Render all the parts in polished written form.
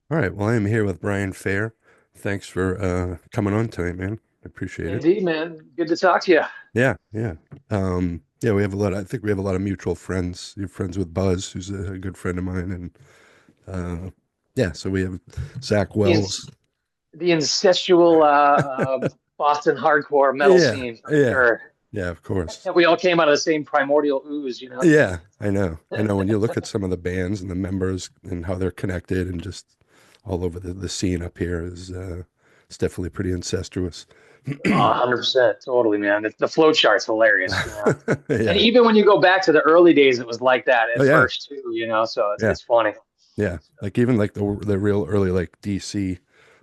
All right. Well, I am here with Brian Fair. Thanks for coming on tonight, man. I appreciate it. Indeed, man. Good to talk to you. Yeah, yeah. Yeah, we have a lot I think we have a lot of mutual friends. You're friends with Buzz, who's a good friend of mine, and yeah, so we have Zach The, Wells. the incestual Boston hardcore metal Yeah, scene for yeah, sure. yeah, of course. And we all came out of the same primordial ooze, you know? Yeah, I know. I know when you look at some of the bands and the members and how they're connected and just all over the scene up here is it's definitely pretty incestuous. 100%. Totally, man. The flow chart's hilarious, you know? And Yeah. even when you go back to the early days, it was like that Oh at yeah. first, too, you know? So it's, Yeah. it's funny. Yeah, like even like the real early like DC,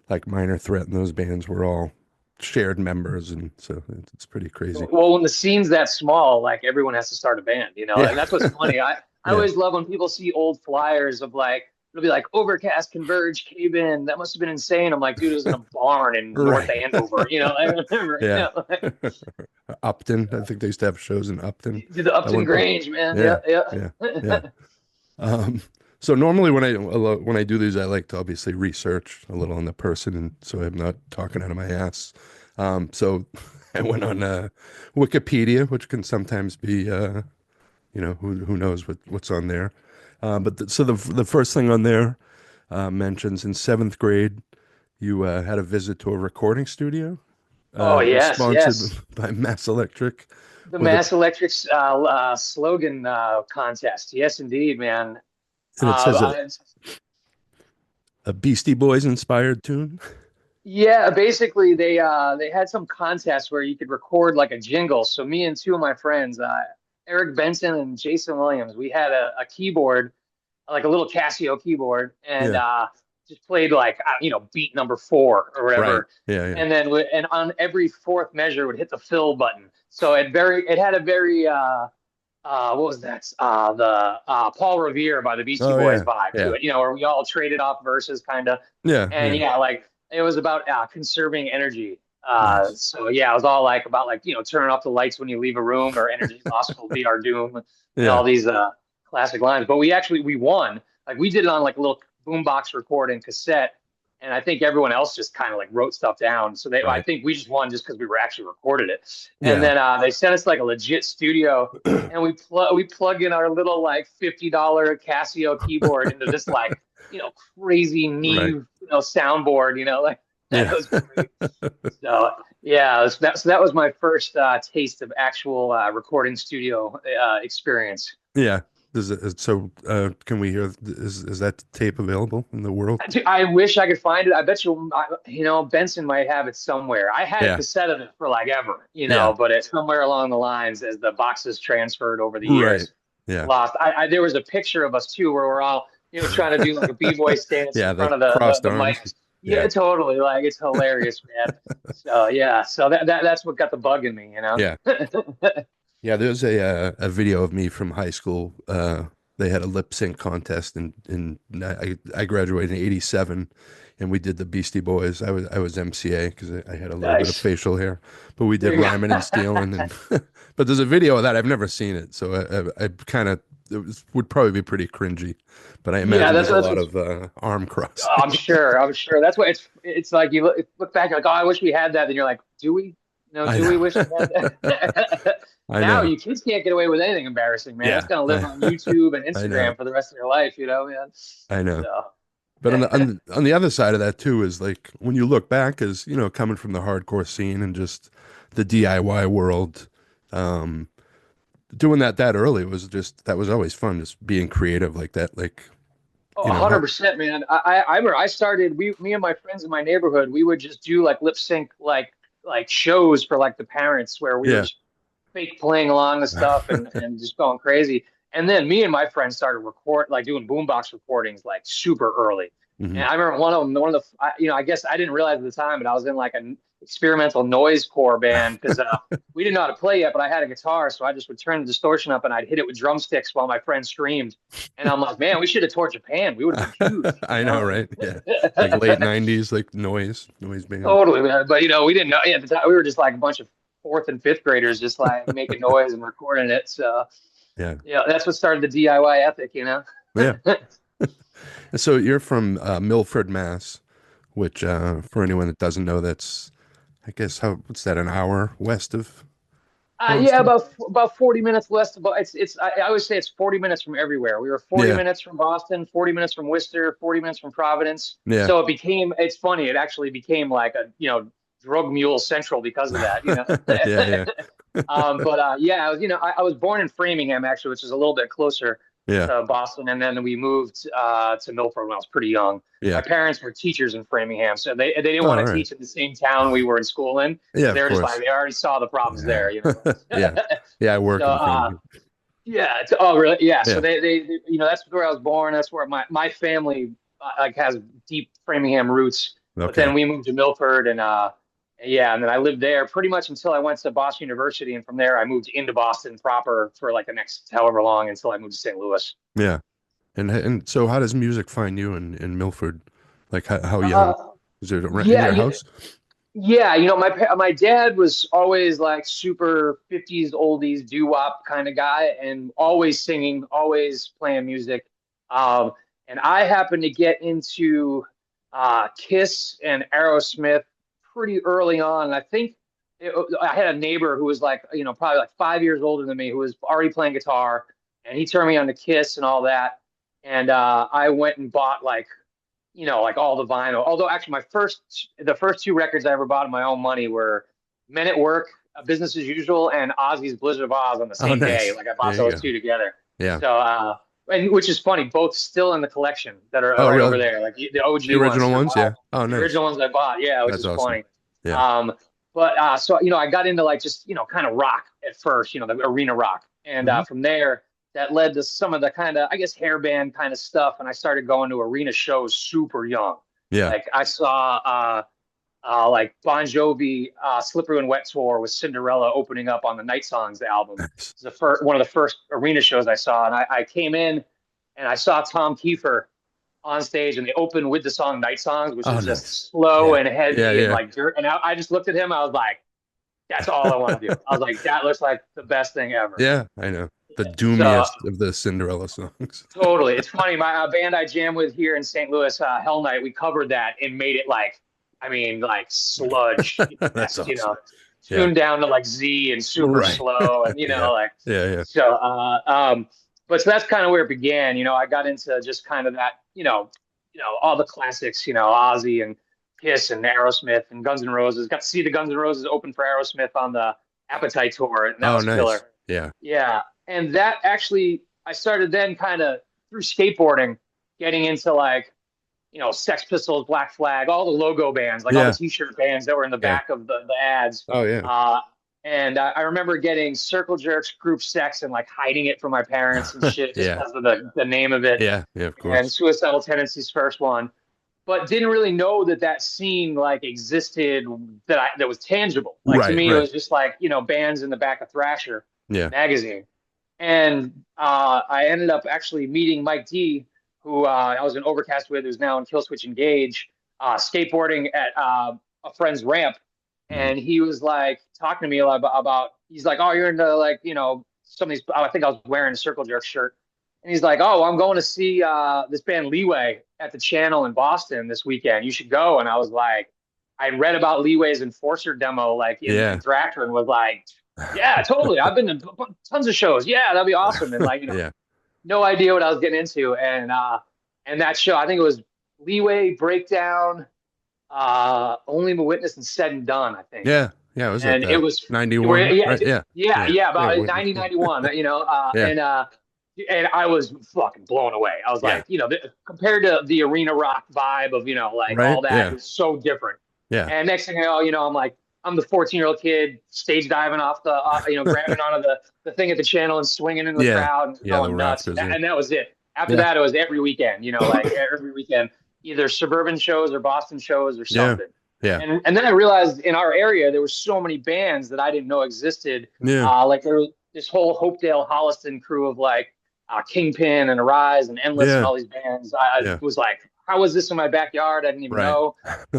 like Minor Threat and those bands were all shared members, and so it's pretty crazy. Well, when the scene's that small, like everyone has to start a band, you know? Yeah, And that's what's funny. I yeah, always love when people see old flyers of like, it'll be like Overcast, Converge, Cave-In. That must have been insane. I'm like, dude, it was in a barn in North right. Andover. You know, I remember, you Yeah, know, like, Upton. I think they used to have shows in Upton did the at Upton one point. Grange, man. Yeah, Yeah, yeah, yeah. yeah. Um, so normally when I do these, I like to obviously research a little on the person, and so I'm not talking out of my ass. So I went on Wikipedia, which can sometimes be who knows what's on there. But the first thing on there mentions in seventh grade you had a visit to a recording studio. Oh, It was yes, sponsored yes. by Mass Electric The with a Mass Electric's slogan contest. Yes, indeed, man. and it says Uh, a Beastie Boys inspired tune. Yeah, basically they had some contest where you could record like a jingle. So me and two of my friends, Eric Benson and Jason Williams, we had a keyboard, like a little Casio keyboard, and Yeah, just played like beat number four or right. whatever, Yeah, yeah. and then and on every fourth measure would hit the fill button. So it had a very what was that? The Paul Revere by the Beastie Oh Boys yeah, vibe to yeah, it, where we all traded off verses kind of. yeah, And yeah. yeah, like it was about conserving energy. Nice. So yeah, it was all like about like, turning off the lights when you leave a room or energy loss will be our doom and Yeah, all these classic lines. But we won. Like we did it on like a little boombox recording cassette. And I think everyone else just kind of like wrote stuff down. So I right. think we just won just because we were actually recorded it. And Yeah, then they sent us like a legit studio and we plug in our little like $50 Casio keyboard into this like crazy right. Neve soundboard, like that Yeah. was great. So yeah, that was my first taste of actual recording studio experience. Yeah. Can we hear, is that tape available in the world? I wish I could find it. I bet Benson might have it somewhere. I had a Yeah. cassette of it for like ever, Yeah. but it's somewhere along the lines as the boxes transferred over the Right. years. Yeah. Lost. There was a picture of us too where we're all trying to do like a b-boy stance in Yeah, the front of the crossed the arms. mics. Yeah, Yeah. totally. Like it's hilarious, man. So yeah, so that's what got the bug in me. Yeah. Yeah, there's a video of me from high school. They had a lip sync contest and I graduated in '87 and we did the Beastie Boys. I was MCA because I had a little bit of Nice. facial hair, but we did There you rhyming and go. stealing and but there's a video of that. I've never seen it, so I kind of would probably be pretty cringy, but I Yeah, imagine that's there's a that's lot what's of arm crossing. I'm sure. I'm sure. That's what it's like you look back, you're like, oh, I wish we had that. Then you're like, do we? I Do know. we wish we had that? I Now know. you kids can't get away with anything embarrassing, man. It's Yeah. gonna live on YouTube and I know. Instagram for the rest of your life, man. I know. So But on the other side of that too is like when you look back as, coming from the hardcore scene and just the DIY world, um, doing that early was just that was always fun, just being creative like that. Like, Oh, you know, how 100%, man. I remember I started me and my friends in my neighborhood, we would just do like lip sync like shows for like the parents where we were yeah. just fake playing along the stuff and just going crazy. And then me and my friends started doing boombox recordings like super early. Hmm. And I remember one of the I guess I didn't realize at the time, but I was in like an experimental noise core band because we didn't know how to play yet, but I had a guitar, so I just would turn the distortion up and I'd hit it with drumsticks while my friend screamed. And I'm like, man, we should have toured Japan. We would have been huge, I know, right? Yeah. Like late 90s, like noise band. Totally, man. But we didn't know. Yeah, at the time, we were just like a bunch of fourth and fifth graders, just like making noise and recording it. So Yeah. yeah, that's what started the DIY ethic. Yeah. And so you're from Milford, Mass, which for anyone that doesn't know, that's I guess what's that, an hour west of Yeah, Boston? about 40 minutes less. But I always say it's 40 minutes from everywhere. We were 40 Yeah, minutes from Boston, 40 minutes from Worcester, 40 minutes from Providence. yeah, So it's funny. It actually became like a, drug mule central because of that, yeah, yeah, But yeah, I was born in Framingham actually, which is a little bit closer yeah, to Boston, and then we moved to Milford when I was pretty young. My yeah. parents were teachers in Framingham, so they didn't Oh, want all to right. teach in the same town we were in school in Yeah, because of they were just like course. they already saw the problems Yeah, there. yeah, yeah. I So work in Framingham. yeah, oh really? Yeah. So Yeah. that's where I was born. That's where my family like has deep Framingham roots. But Okay. then we moved to Milford, and yeah, and then I lived there pretty much until I went to Boston University, and from there I moved into Boston proper for like the next however long until I moved to St. Louis. Yeah. And so how does music find you in Milford? Like how young? Uh, Is it in yeah, your house? yeah, my dad was always like super 50s oldies doo-wop kind of guy and always singing, always playing music. Um, and I happened to get into Kiss and Aerosmith pretty early on. I think I had a neighbor who was like, probably like 5 years older than me who was already playing guitar, and he turned me on to Kiss and all that. And I went and bought like all the vinyl. Although actually, the first two records I ever bought of my own money were Men at Work, Business as Usual, and Ozzy's Blizzard of Oz on the Oh, same day. nice. Like I bought There you those go. two together. Yeah. So, and which is funny, both still in the collection that are Oh, right really? over there. Like the The OG ones original ones? survive. Yeah. Oh, The nice. original ones I bought, yeah, which That's is awesome. funny. Yeah. But so I got into like just kind of rock at first, the arena rock, and Hmm. from there that led to some of the kind of I guess hair band kind of stuff, and I started going to arena shows super young. Yeah. Like I saw like Bon Jovi Slippery When Wet tour with Cinderella opening up on the Night Songs album. Nice. It's the first one of the first arena shows I saw, and I came in and I saw Tom Kiefer on stage, and they opened with the song Night Songs, which Oh, is nice. just slow Yeah. and Yeah, heavy and yeah. like dirt. And I just looked at him, I was like, that's all I want to do. I was like, that looks like the best thing ever. Yeah, I know. The So doomiest of the Cinderella songs. totally. It's funny. My band I jam with here in St. Louis, Hell Night, we covered that and made it like, I mean, like sludge, That's awesome. Yeah. tuned down to like Z and super Right. slow. And, Yeah. like, Yeah, yeah. so, but so that's kind of where it began. I got into just kind of that, all the classics, Ozzy and Kiss and Aerosmith and Guns N' Roses. Got to see the Guns N' Roses open for Aerosmith on the Appetite tour, and that Oh, was killer. nice. Yeah. Yeah. And that actually, I started then kind of through skateboarding, getting into like, Sex Pistols, Black Flag, all the logo bands, like all the Yeah. T-shirt bands that were in the Yeah. back of the ads. Oh, yeah. And I remember getting Circle Jerks Group Sex and like hiding it from my parents and shit just Yeah. because of the name of it. Yeah. Yeah, of And course. Suicidal Tendencies first one, but didn't really know that scene like existed that was tangible. Like to Right, me, it right. was just like bands in the back of Thrasher Yeah. magazine. And I ended up actually meeting Mike D, who I was in Overcast with, who's now in Killswitch Engage, skateboarding at a friend's ramp. Mhm. And he was like talking to me about he's like, oh, you're into like, some of these, I think I was wearing a Circle Jerk shirt. And he's like, oh, I'm going to see this band Leeway at the Channel in Boston this weekend. You should go. And I was like, I read about Leeway's Enforcer demo like in Yeah. Thrasher and was like, yeah, totally. I've been to tons of shows. Yeah, that'd be awesome. And like, Yeah. no idea what I was getting into. And that show, I think it was Leeway, Breakdown, Only a Witness, and Said and Done, I think. Yeah. Yeah. Was it And it that was, '91? yeah, Right. Yeah. yeah, Yeah. yeah, Yeah. about 90, 91, Yeah. and I was fucking blown away. I was Yeah. like, compared to the arena rock vibe of, like Right. all that, it Yeah. was so different. Yeah. And next thing I know, I'm like, I'm the 14-year-old kid stage diving off the, grabbing onto the thing at the channel and swinging in the Yeah. crowd and Yeah. The going nuts. rafters. Yeah. And that was it. After Yeah. that, it was every weekend, like every weekend, either suburban shows or Boston shows or Yeah. something. Yeah. And then I realized in our area, there were so many bands that I didn't know existed. Yeah. Like there was this whole Hopedale Holliston crew of like Kingpin and Arise and Endless and Yeah. all these bands. I Yeah. was like, how was this in my backyard? I didn't even Right. know.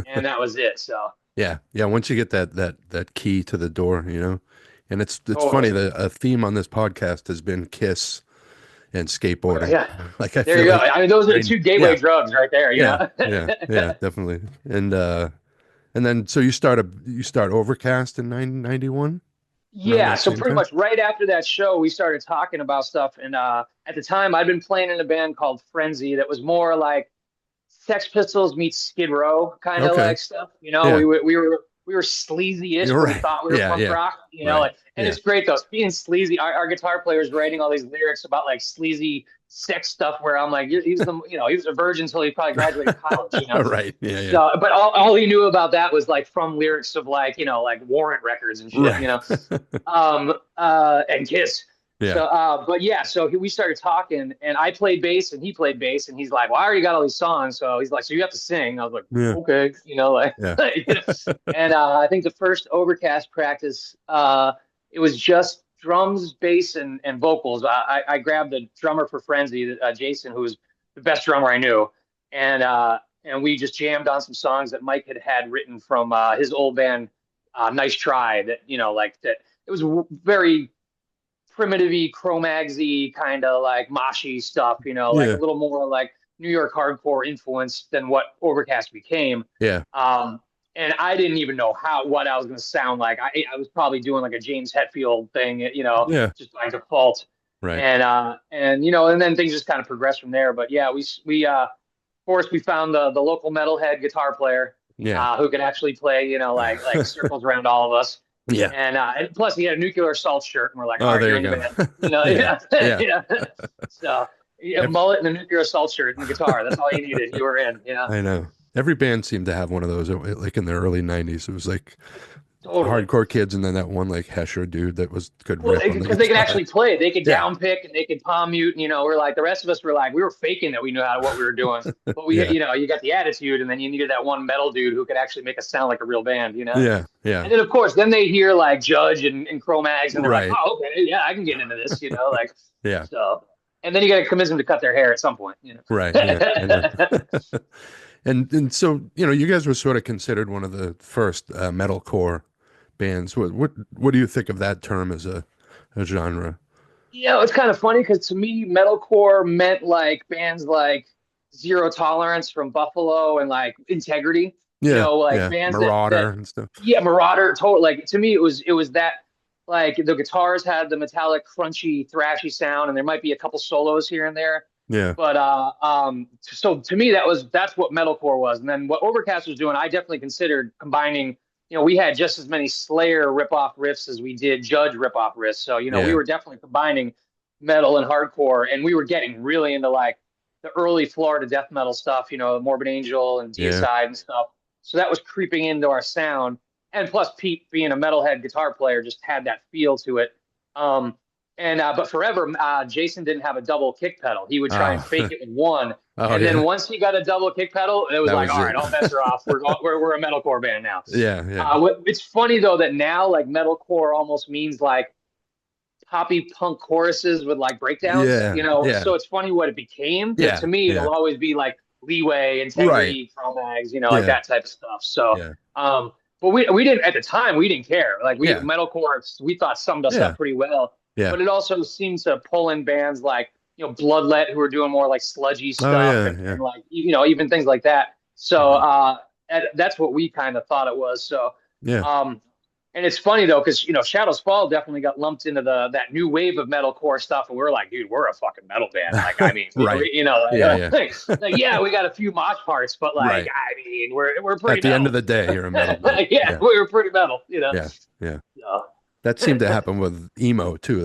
And that was it. So Yeah. Yeah. Once you get that key to the door, and it's funny totally. that a theme on this podcast has been Kiss and skateboarding. Yeah. Like I There you feel go. like I mean, those are the I, two gateway yeah, drugs right there, you yeah, know? yeah, yeah, definitely. And then so you start Overcast in 91 around Yeah, that so same pretty time? much right after that show, we started talking about stuff. And at the time, I'd been playing in a band called Frenzy that was more like Sex Pistols meets Skid Row kind of Okay. like stuff. You know, Yeah. we were sleazy-ish, You're but we right. thought we were Yeah, punk yeah. rock. You know, Right. like, and Yeah. it's great though. Being sleazy, our guitar player is writing all these lyrics about like sleazy sex stuff. Where I'm like, he was the he was a virgin until he probably graduated college. You know, Right. Yeah, yeah. so but all he knew about that was like from lyrics of like like Warrant records and shit. Right. And Kiss. Yeah. So, but yeah, so we started talking, and I played bass, and he played bass, and he's like, "Well, I already got all these songs," so he's like, "So you have to sing." I was like, Yeah. "Okay," like, Yeah. And I think the first Overcast practice, it was just drums, bass, and vocals. I grabbed the drummer for Frenzy, Jason, who was the best drummer I knew, and we just jammed on some songs that Mike had written from his old band, Nice Try. That like that. It was very primitive-y, Cro-Magsy kind of like moshy stuff, like a Yeah. little more like New York hardcore influence than what Overcast became. Yeah. Um, and I didn't even know what I was going to sound like. I was probably doing like a James Hetfield thing, Yeah. just by default. Right. And then things just kind of progressed from there. But yeah, of course we found the local metalhead guitar player Yeah. who could actually play, like circles around all of us. Yeah. And plus, he had a nuclear assault shirt, and we're like, Oh, "All right, there you're you in the go. band." Yeah. Yeah, Yeah. yeah. So, yeah, Ev- mullet and a nuclear assault shirt and the guitar. That's all you needed. You were in. I know. Every band seemed to have one of those, like in the early 90s. It was like Totally. hardcore kids and then that one like Hesher dude that was could Well, rip on the because they could guitar. actually play, they could Yeah. down pick and they could palm mute. And, we're like the rest of us were like we were faking that we knew what we were doing, but we, Yeah. you got the attitude, and then you needed that one metal dude who could actually make us sound like a real band. Yeah. Yeah. And then of course, then they hear like Judge and Cro-Mags, and they're like, Right. "Oh, okay, yeah, I can get into this," like Yeah. so. And then you got to convince them to cut their hair at some point. Right. Yeah. I know. And so, you guys were sort of considered one of the first metalcore bands. What do you think of that term as a genre? It's kind of funny because to me, metalcore meant like bands like Zero Tolerance from Buffalo and like Integrity. Yeah. Like Yeah. bands that Marauder and stuff. yeah, Marauder. Total like to me, it was that like the guitars had the metallic, crunchy, thrashy sound, and there might be a couple solos here and there. Yeah. But so to me, that's what metalcore was. And then what Overcast was doing, I definitely considered combining. We had just as many Slayer ripoff riffs as we did Judge ripoff riffs. So, we Yeah. were definitely combining metal and hardcore, and we were getting really into like the early Florida death metal stuff, Morbid Angel and Yeah. Deicide and stuff. So that was creeping into our sound. And plus, Pete being a metalhead guitar player just had that feel to it. Um, but forever, Jason didn't have a double kick pedal. He would try and Oh. fake it with one. Oh And then yeah. once he got a double kick pedal, it was That like, was all it. right, all bets are off. We're a metalcore band now. Yeah. Yeah. It's funny though that now like metalcore almost means like poppy punk choruses with like breakdowns. Yeah. Yeah. So it's funny what it became. But Yeah. to me, Yeah. it'll always be like Leeway, Right. Integrity, Chromags, like Yeah. that type of stuff. So, Yeah. but we didn't at the time. We didn't care. Like Yeah. metalcore, we thought summed us Yeah. up pretty well. Yeah. But it also seemed to pull in bands like Bloodlet, who were doing more like sludgy Oh stuff, yeah. and Yeah. like even things like that. So Mhm. that's what we kind of thought it was. So Yeah. um, and it's funny though, because Shadows Fall definitely got lumped into that new wave of metalcore stuff, and we were like, dude, we're a fucking metal band. Like, I mean, Right. like, Yeah. Yeah. like, yeah, we got a few mosh parts, but like, Right. I mean, we're At pretty the end metal. of the day, you're a metal band. Yeah, Yeah. we were pretty metal. Yeah. Yeah. So, That seemed to happen with emo too.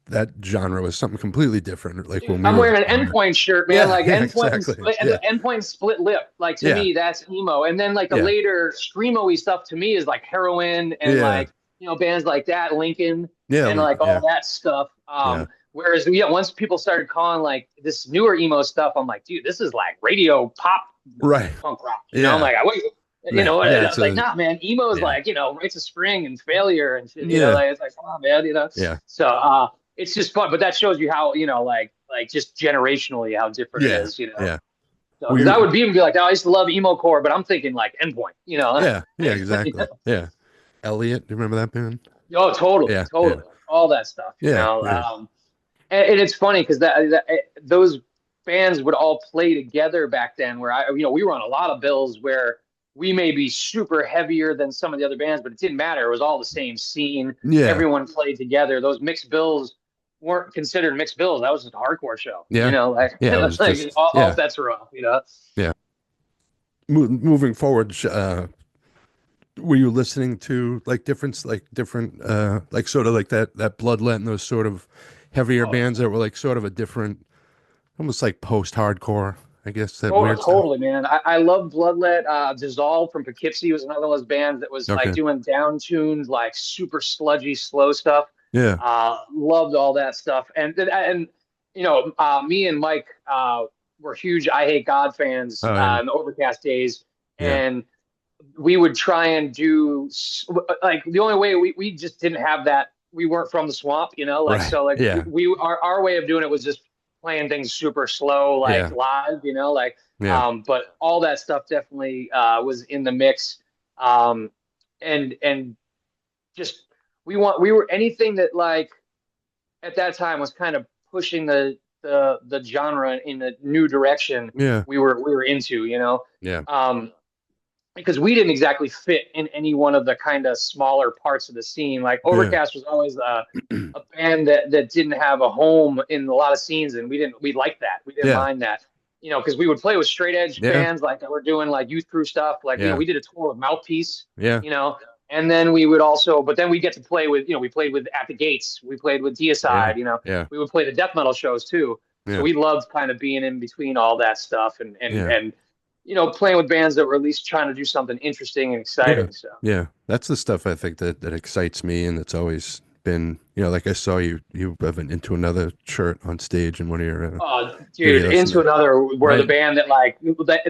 That genre was something completely different. Like when we I'm were wearing an Endpoint shirt, man. Yeah, Like yeah, Endpoint exactly. Yeah. Endpoint split lip. Like to Yeah. me, that's emo. And then like the Yeah. later screamo-y stuff to me is like Heroin and Yeah. like bands like that, Lincoln, Yeah. and like Yeah. all that stuff. Yeah. Whereas once people started calling like this newer emo stuff, I'm like, dude, this is like radio pop Right. punk rock. Yeah. I'm like, wait, Yeah. and I Yeah. was like, nah, man, emo is Yeah. like Rites of Spring and Failure and shit. Yeah. Like it's like, come on, man. Yeah. So it's just fun, but that shows you how like just generationally how different it Yeah. is. Yeah. So, Were 'cause I you? would be and be like, oh, I used to love emo core, but I'm thinking like Endpoint. Yeah. Yeah. Exactly. Yeah. Elliot, do you remember that band? Oh, totally, Yeah. Yeah. totally, all that stuff. Yeah. Yeah. and it's funny because those bands would all play together back then. Where we were on a lot of bills where we may be super heavier than some of the other bands, but it didn't matter. It was all the same scene. Yeah. Everyone played together. Those mixed bills weren't considered mixed bills. That was just a hardcore show. Yeah. Like Yeah. It was like just, all yeah. bets are off. Yeah. Moving forward, were you listening to like different, like sort of like that Bloodlet and those sort of heavier Oh, bands that were like sort of a different, almost like post-hardcore, I guess, that totally, weird stuff. totally, man. I love Bloodlet. Dissolve from Poughkeepsie was another one of those bands that was like Okay. doing down-tuned, like super sludgy, slow stuff. Yeah. Loved all that stuff. And me and Mike were huge I Hate God fans Oh, and in the Overcast days, yeah. and we would try and do like the only way we just didn't have that. We weren't from the swamp, like Right. so like Yeah. our way of doing it was just playing things super slow, like Yeah. live, like Yeah. but all that stuff definitely was in the mix. And just we were anything that like at that time was kind of pushing the genre in a new direction. Yeah. We were into, Yeah. um because we didn't exactly fit in any one of the kind of smaller parts of the scene. Like Yeah. Overcast was always a band that didn't have a home in a lot of scenes, and we liked that. We didn't Yeah. mind that, because we would play with straight edge Yeah. bands like that were doing like youth crew stuff. Like Yeah. we did a tour with Mouthpiece, Yeah. you know, and then we would also, but then we get to play with, we played with At the Gates, we played with Yeah. Deicide, Yeah. we would play the death metal shows too. So Yeah. we loved kind of being in between all that stuff and and Yeah. and playing with bands that were at least trying to do something interesting and Yeah. exciting. So, Yeah. That's the stuff I think that excites me, and it's always been, like I saw you have an Into Another shirt on stage in one of your dude, videos, Into Another were the right? band that like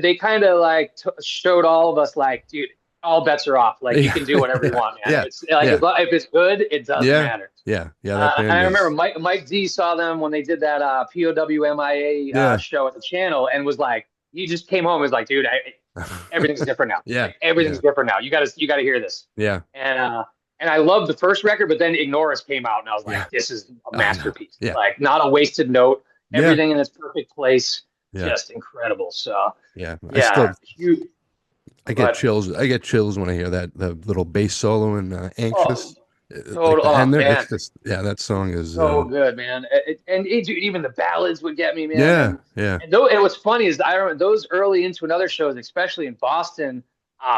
they kind of like showed all of us like, dude, all bets are off. Like you Yeah. can do whatever you Yeah. want, man. Yeah. It's like Yeah. if it's good, it doesn't Yeah. matter. Yeah. Yeah. That And band I remember is, Mike D saw them when they did that POWMIA yeah. show at the channel and was like, he just came home and was like, dude, everything's different now. Yeah. Like, everything's Yeah. different now. You gotta hear this. Yeah. And I loved the first record, but then Ignore Us came out, and I was Yeah. like, this is a I know. masterpiece. Yeah. Like not a wasted note. Yeah. Everything in its perfect place. Yeah. Just incredible. So Yeah. yeah, huge. I get But chills. I get chills when I hear the little bass solo and oh, Anxious. Like total. the Oh end there, man, it's just, yeah, that song is so good, man. Dude, even the ballads would get me, man. yeah, And yeah, and though, and what's funny is I remember those early Into Another shows, especially in Boston,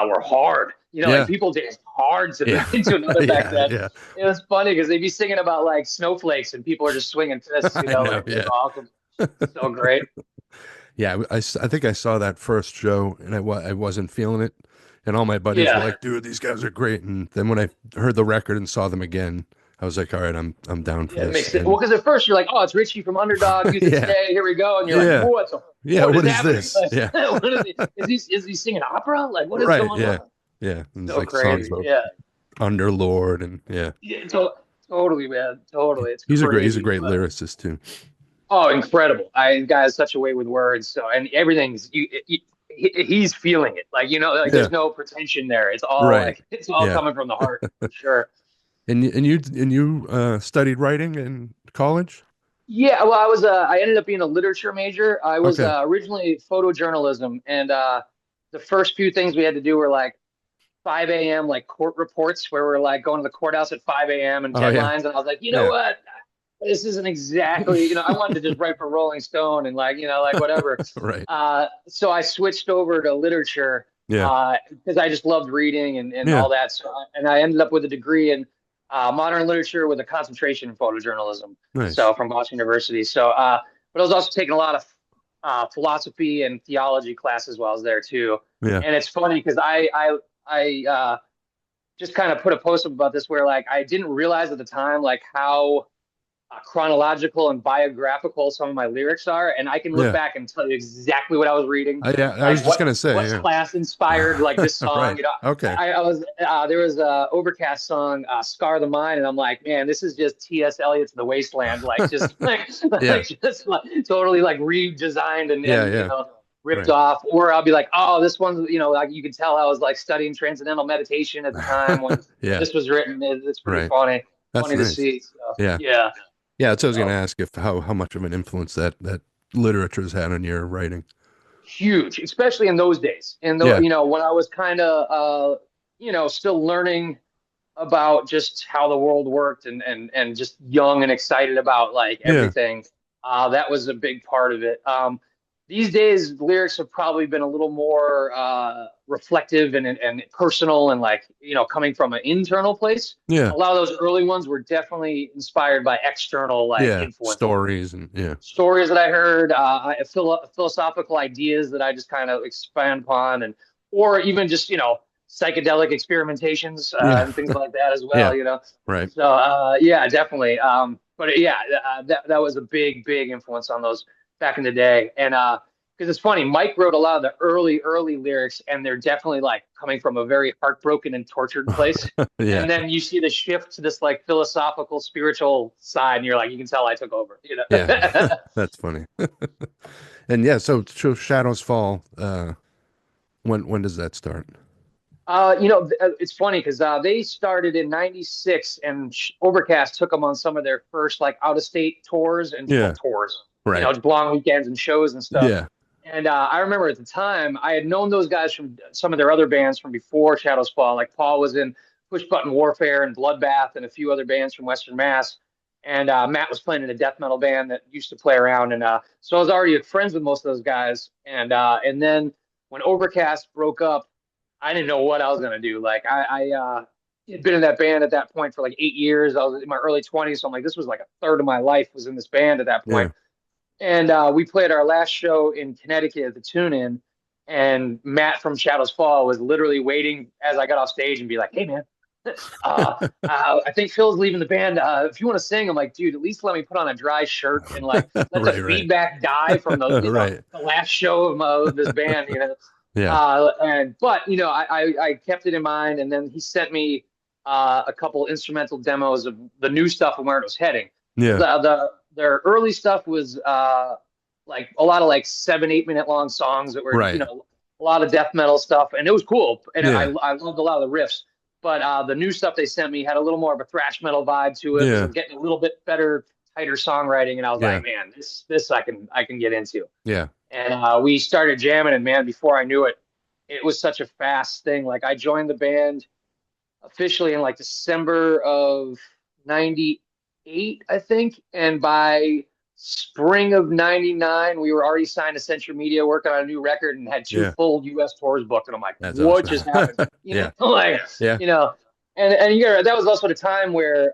were hard. Like yeah, people danced hard to yeah, Into Another back yeah, then. yeah. It was funny because they'd be singing about like snowflakes and people are just swinging fists. I know, Like it was yeah. awesome. So great. Yeah, I think I saw that first show and I wasn't feeling it. And all my buddies were Yeah. like, dude, these guys are great. And then when I heard the record and saw them again, I was like, all right, I'm down for Yeah, it this. makes it well And because at first you're like, oh, it's Richie from Underdog, Youth of yeah, Today, here we go, and you're like, yeah, yeah, what is what is happening? this? Yeah, What is he singing opera? Like what is right, going yeah, on? yeah. And there's So like songs crazy. about Yeah. Underlord and yeah. Yeah, totally, man. Totally. It's He's a crazy. great But lyricist too. oh, incredible. Guy has such a way with words. So and everything's he's feeling it. Like, like Yeah, there's no pretension there. It's all right. like it's all Yeah. coming from the heart for sure. And you studied writing in college? Yeah, well, I ended up being a literature major. I was Okay. originally photojournalism, and the first few things we had to do were like 5 a.m. like court reports, where we're like going to the courthouse at 5 a.m. and Oh yeah. deadlines. And I was like, you know Yeah. what? This isn't exactly, I wanted to just write for Rolling Stone and like, like whatever. Right. So I switched over to literature Yeah. because I just loved reading and Yeah. all that. And I ended up with a degree in modern literature with a concentration in photojournalism. Nice. So from Boston University. So, but I was also taking a lot of philosophy and theology classes while I was there too. Yeah. And it's funny because I just kind of put a post up about this where like I didn't realize at the time like how chronological and biographical some of my lyrics are, and I can look Yeah. back and tell you exactly what I was reading, Yeah. I was like just gonna say. what Yeah. class inspired like this song. Right. Okay. I was there was a Overcast song, "Scar the Mind," and I'm like, man, this is just T.S. Eliot's "The Wasteland," like just Yeah. just like totally like redesigned and, Yeah. and Yeah. ripped Right. off. Or I'll be like, oh, this one's like you can tell I was like studying transcendental meditation at the time when Yeah. this was written. It's pretty Right. funny That's to nice. see. So, Yeah. yeah. Yeah, that's what I was going to So ask if how much of an influence that literature's had on your writing. huge, especially in those days. And Yeah, when I was kind of still learning about just how the world worked and just young and excited about like yeah, everything. That was a big part of it. These days, lyrics have probably been a little more reflective and personal and like coming from an internal place. yeah, A lot of those early ones were definitely inspired by external like yeah. influences, Stories and yeah, stories that I heard, philosophical ideas that I just kind of expand upon, and or even just psychedelic experimentations yeah, and things like that as yeah. well. Right. So yeah, definitely. But yeah, that was a big influence on those back in the day, and because it's funny, Mike wrote a lot of the early lyrics, and they're definitely like coming from a very heartbroken and tortured place. Yeah, And then you see the shift to this like philosophical, spiritual side, and you're like, you can tell I took over. yeah. That's funny. And yeah, so Shadows Fall. When does that start? It's funny because they started in '96, and Overcast took them on some of their first like out of state tours and well, Yeah, tours, right. just long weekends and shows and stuff. Yeah, And I remember at the time I had known those guys from some of their other bands from before Shadows Fall. Like Paul was in Push Button Warfare and Bloodbath and a few other bands from Western Mass. And Matt was playing in a death metal band that used to play around, and so I was already friends with most of those guys. And then when Overcast broke up, I didn't know what I was gonna do. Like I had been in that band at that point for like 8 years. I was in my early 20s, so I'm like, this was like a third of my life was in this band at that yeah. point. And we played our last show in Connecticut at the Tune In, and Matt from Shadows Fall was literally waiting as I got off stage and be like, "Hey man, I think Phil's leaving the band. If you want to sing," I'm like, "Dude, at least let me put on a dry shirt and like let the Right, right. feedback die from the Right. the last show of this band." Yeah, But I kept it in mind, and then he sent me a couple instrumental demos of the new stuff and where it was heading. Because yeah, their early stuff was like a lot of like 7 8 minute long songs that were right. a lot of death metal stuff, and it was cool, and Yeah, I loved a lot of the riffs. But the new stuff they sent me had a little more of a thrash metal vibe to it. Was yeah, getting a little bit better, tighter songwriting, and I was yeah, like, man, this I can get into. yeah, And we started jamming, and man, before I knew it, it was such a fast thing. Like I joined the band officially in like December of '98, I think, and by spring of '99, we were already signed to Century Media, working on a new record, and had two yeah. full U.S. tours booked. And I'm like, That's what awesome. just happened? Yeah, Like yeah, you know. And that was also the time where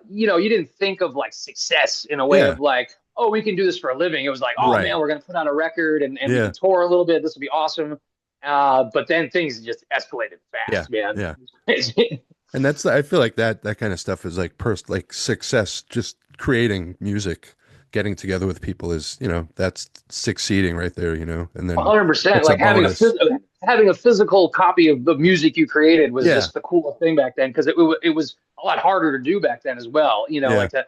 you didn't think of like success in a way yeah. of like, oh, we can do this for a living. It was like, oh Right. man, we're gonna put out a record and we Yeah, can tour a little bit. This will be awesome. But then things just escalated yeah, fast, man. yeah. And that's I feel like that kind of stuff is like like success. Just creating music, getting together with people is that's succeeding right there. And then 100%. it's a Like bonus. having a physical copy of the music you created was Yeah, just the coolest thing back then because it was a lot harder to do back then as well. yeah, Like to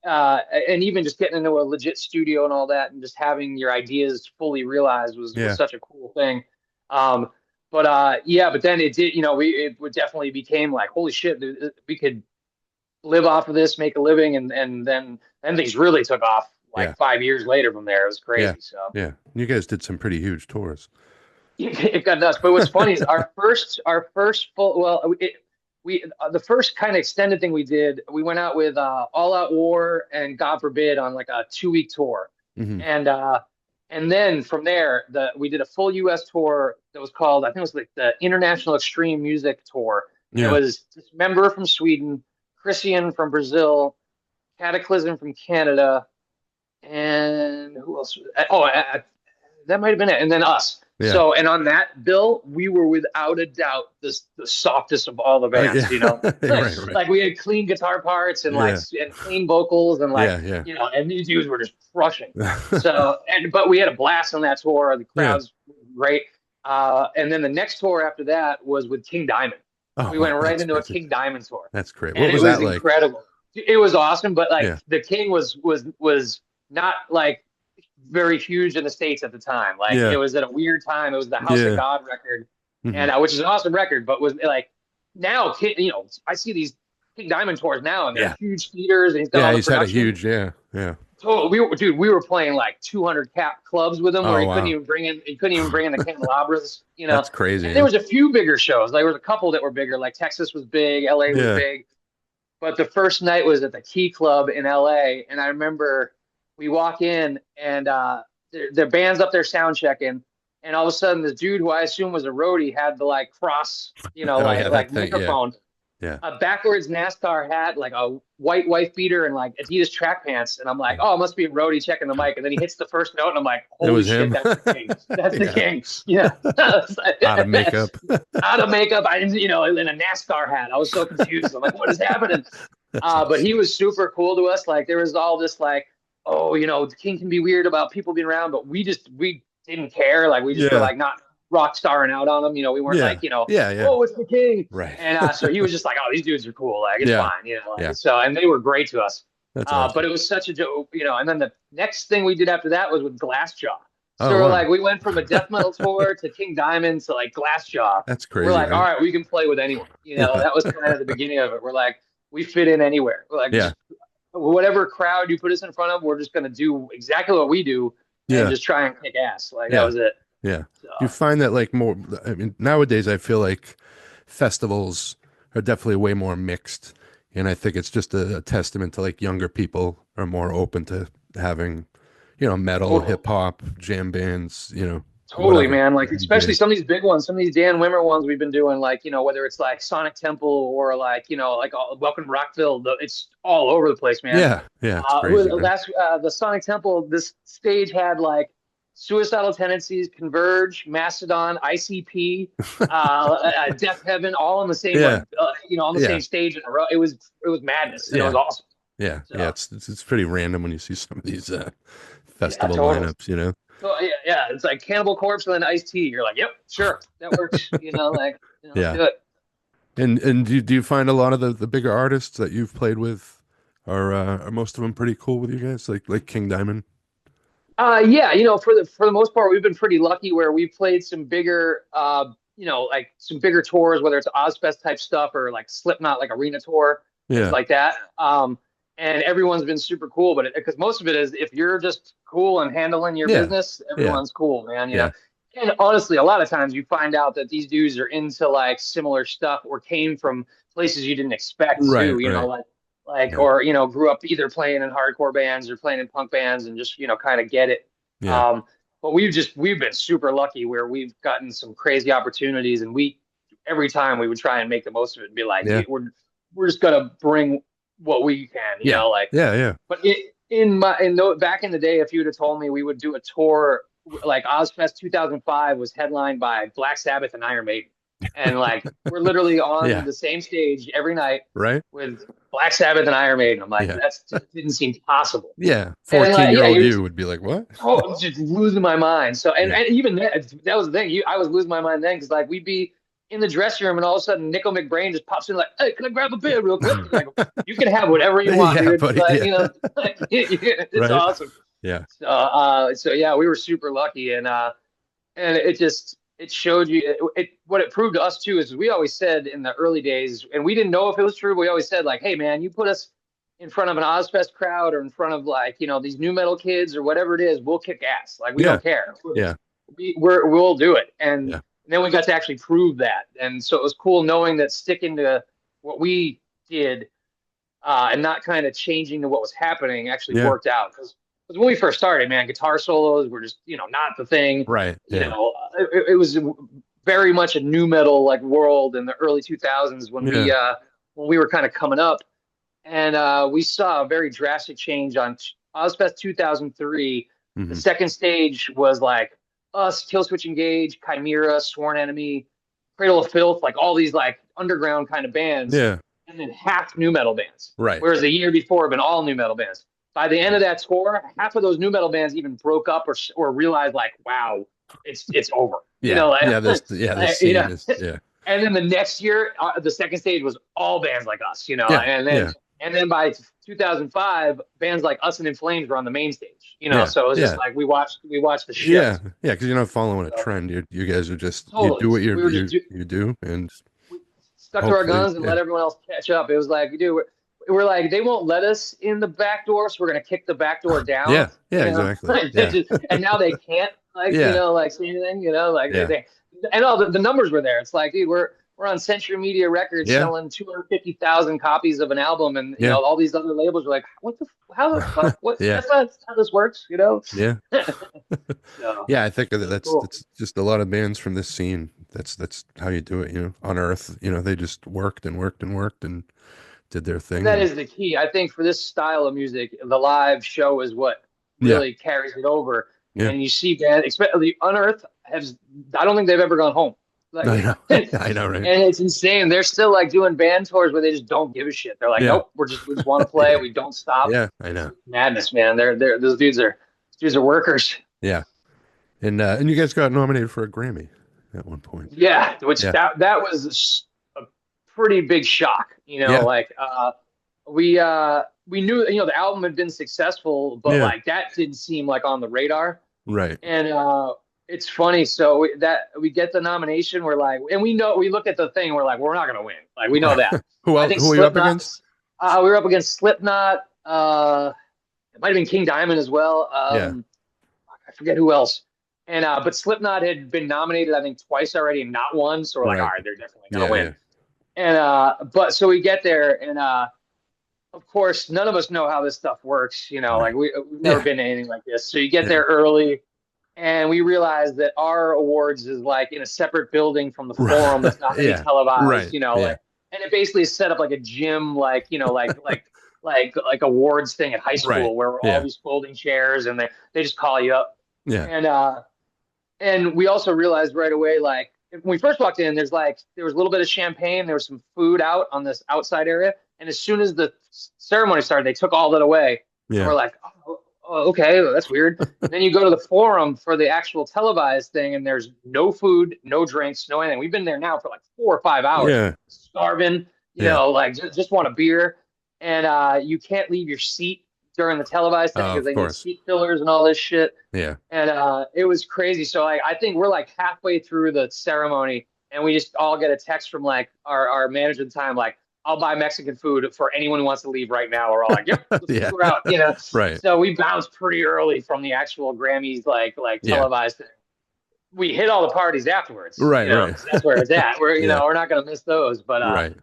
and even just getting into a legit studio and all that, and just having your ideas fully realized was yeah, such a cool thing. Um, but yeah, but then it did. It would definitely became like, holy shit, we could live off of this, make a living, and then things really took off yeah, like 5 years later from there. It was yeah, crazy. So yeah. You guys did some pretty huge tours. it got nuts. But what's funny is our first full we the first kind of extended thing we did, we went out with All Out War and God Forbid on like a 2 week tour, Hmm. and and then from there we did a full U.S. tour that was called, I think it was like the International Extreme Music Tour, and it Yeah, was this member from Sweden, Christian from Brazil, Cataclysm from Canada, and who else? Oh, that might have been it. And then us. yeah. So, and on that bill, we were without a doubt the softest of all the Yeah. bands. Right, right. Like we had clean guitar parts and like Yeah, and clean vocals and like yeah, yeah. and these dudes were just crushing. So, but we had a blast on that tour. The Yeah. crowds were great. And then the next tour after that was with King Diamond. Oh, We wow, went right that's into a crazy. King Diamond tour, That's great. and What it was was that like? incredible. It was awesome, but like Yeah, the King was not like very huge in the States at the time. Like yeah, it was at a weird time. It was the House of yeah. God record, Hmm. and which is an awesome record, but was like now, I see these King Diamond tours now, and they're Yeah. huge theaters, and he's got Yeah, all the he's had a production. huge, yeah, yeah. So we were playing like 200 cap clubs with him, where Oh wow. he couldn't even bring in the candelabras, you know. That's crazy, And there yeah. was a few bigger shows. Like there was a couple that were bigger, like Texas was big, LA was Yeah. big. But the first night was at the Key Club in LA, and I remember we walk in and their band's up there sound checking, and all of a sudden this dude who I assume was a roadie had the like cross, Oh yeah, that like thing, yeah. microphone, Yeah. a backwards NASCAR hat, like a white wife beater, and like Adidas track pants. And I'm like, oh, it must be a roadie checking the mic. And then he hits the first note, and I'm like, It holy was shit, him. that's the king. That's the Yeah. king. Yeah. Out of makeup. Out of makeup, in a NASCAR hat. I was so confused. I'm like, what is happening? That's But awesome. he was super cool to us. Like there was all this like, oh, the king can be weird about people being around, but we didn't care. Like we just were Yeah. like not rock starring out on him. We weren't Yeah. like, Yeah, yeah. oh, it's the king. Right. And so he was just like, oh, these dudes are cool. Like it's Yeah. fine, Yeah. So and they were great to us. That's But awesome. it was such a joke, And then the next thing we did after that was with Glassjaw. So Oh we're wow. like, we went from a death metal tour to King Diamond to like Glassjaw. That's We're crazy, like, all right? right, we can play with anyone. Yeah. That was kind of the beginning of it. We're like, we fit in anywhere. We're like, Yeah. just whatever crowd you put us in front of, we're just going to do exactly what we do and Yeah. just try and kick ass. Like that Yeah. was it. Yeah. So, You find that like more, I mean, nowadays I feel like festivals are definitely way more mixed. And I think it's just a testament to like younger people are more open to having, metal, totally. hip hop, jam bands, Totally, whatever. man. Like, especially DJ. some of these big ones, some of these Dan Wimmer ones we've been doing, like, whether it's like Sonic Temple or like, Welcome to Rockville, it's all over the place, man. Yeah. Yeah. It's crazy, right? The Sonic Temple, this stage had like Suicidal Tendencies, Converge, Mastodon, ICP, Death Heaven, all on the same, Yeah. on the Yeah. same stage in a row. It was madness, and it was Yeah. awesome. Yeah. Yeah. So, It's pretty random when you see some of these yeah, festival totally. lineups. So yeah, it's like Cannibal Corpse and then Ice T. You're like, yep, sure, that works. Let's Yeah. do it. And do you find a lot of the bigger artists that you've played with are most of them pretty cool with you guys, like King Diamond? Yeah, for the most part, we've been pretty lucky where we've played some bigger, like some bigger tours, whether it's Ozfest type stuff or like Slipknot, like arena tour, things Yeah. like that. And everyone's been super cool, but because most of it is if you're just cool and handling your Yeah. business, Yeah. everyone's cool, man. Yeah. And honestly, a lot of times you find out that these dudes are into like similar stuff or came from places you didn't expect Right, too, right. like Yeah. or grew up either playing in hardcore bands or playing in punk bands and just kind of get it. Yeah. But we've been super lucky where we've gotten some crazy opportunities, and we every time we would try and make the most of it and be like, Yeah. we're just gonna bring what we can, Yeah. like. Yeah, yeah. But back in the day, if you would have told me we would do a tour like Ozfest 2005 was headlined by Black Sabbath and Iron Maiden, and like we're literally on Yeah. the same stage every night Right? with Black Sabbath and Iron Maiden. I'm like, Yeah. that's just didn't seem possible. Yeah. And like, 14-year-old you would be like, what? just losing my mind. So, Yeah. and even that was the thing. I was losing my mind then because like we'd be in the dressing room and all of a sudden Nickel McBrain just pops in like, hey, can I grab a beer real quick? Like, you can have whatever you want, Yeah, dude. buddy, Like, yeah. it's Right? awesome. Yeah. So yeah, we were super lucky, and it showed you what it proved to us too is we always said in the early days, and we didn't know if it was true, but we always said like, hey man, you put us in front of an Ozfest crowd or in front of like these new metal kids or whatever it is, we'll kick ass. Like we Yeah. don't care. Yeah. We'll do it, and Yeah. then we got to actually prove that, and so it was cool knowing that sticking to what we did and not kind of changing to what was happening actually Yeah. worked out because when we first started, man, guitar solos were just not the thing. Right. Yeah. It was very much a new metal like world in the early 2000s when we were kind of coming up, and we saw a very drastic change on Ozfest 2003. The Hmm. second stage was like us, Killswitch Engage, Chimera, Sworn Enemy, Cradle of Filth, like all these like underground kind of bands, Yeah. and then half new metal bands. Right. Whereas the year before, had been all new metal bands. By the end of that tour, half of those new metal bands even broke up or realized like, wow, it's over. Yeah. Like, Yeah. This scene is, yeah. And then the next year, the second stage was all bands like us, Yeah. and then by 2005, bands like Us and In Flames were on the main stage, Yeah. So it was Yeah. just like we watched the shift. Yeah. Because you're not following a trend. You guys are just, you Totally. do what We were just you do. And stuck to our Hopefully, guns and yeah, let everyone else catch up. It was like, dude, we're like, they won't let us in the back door, so we're gonna kick the back door down, yeah, yeah, exactly, They yeah, and now they can't like, yeah, like say anything, like yeah, and all the numbers were there. It's like, dude, we're on Century Media Records yeah, selling 250,000 copies of an album, and yeah, all these other labels are like, how the fuck, what? yeah, That's not how this works. yeah. So Yeah, I think that it was cool. that's just a lot of bands from this scene. That's how you do it, on Earth, they just worked and worked and worked and did their And thing that and is the key. I think for this style of music, the live show is what yeah, really carries it over. yeah. And you see bands, especially Unearth, has I don't think they've ever gone home. Like, I know. and I know, right? it's insane. They're still like doing band tours where they just don't give a shit. They're like, Yeah. nope, we just want to play. Yeah. We don't stop. Yeah, I know. Madness, man. They're those dudes are workers. Yeah. And you guys got nominated for a Grammy at one point. Yeah, which Yeah. that was a pretty big shock. Yeah. Like we knew the album had been successful, but Yeah. like that didn't seem like on the radar. Right. And it's funny. So we get the nomination, we're like, and we look at the thing, we're like, we're not gonna win. Like we know Right. that. I think Who are you up Slipknot. against? We were up against Slipknot. It might have been King Diamond as well. Yeah. I forget who else. And but Slipknot had been nominated, I think, twice already and not won. So we're like, all Right. right, they're definitely gonna Yeah, win. yeah. And but so we get there, and of course, none of us know how this stuff works. Right. Like we've never Yeah. been to anything like this. So you get Yeah. there early, and we realize that our awards is like in a separate building from the forum Right. that's not going to be Yeah. televised. Right. Yeah. And it basically is set up like a gym, like awards thing at high Right. school where all Yeah. these folding chairs, and they just call you up. Yeah. And we also realized right away, like when we first walked in, there was a little bit of champagne, there was some food out on this outside area, and as soon as the ceremony started, they took all that away, and Yeah. we're like, okay, well, that's weird. Then you go to the forum for the actual televised thing, and there's no food, no drinks, no anything. We've been there now for like 4 or 5 hours, Yeah. starving, Yeah. like just want a beer, and you can't leave your seat during the televised thing because Of they need course. seat fillers and all this shit. Yeah. And it was crazy. So I think we're like halfway through the ceremony, and we just all get a text from like our manager at the time, like, I'll buy Mexican food for anyone who wants to leave right now. We're all like, yep, Yeah. we're out. Right. So we bounced pretty early from the actual Grammys, like Yeah. televised thing. We hit all the parties afterwards. Right. Right. 'Cause that's where it's at. We're Yeah. we're not gonna miss those. But Right.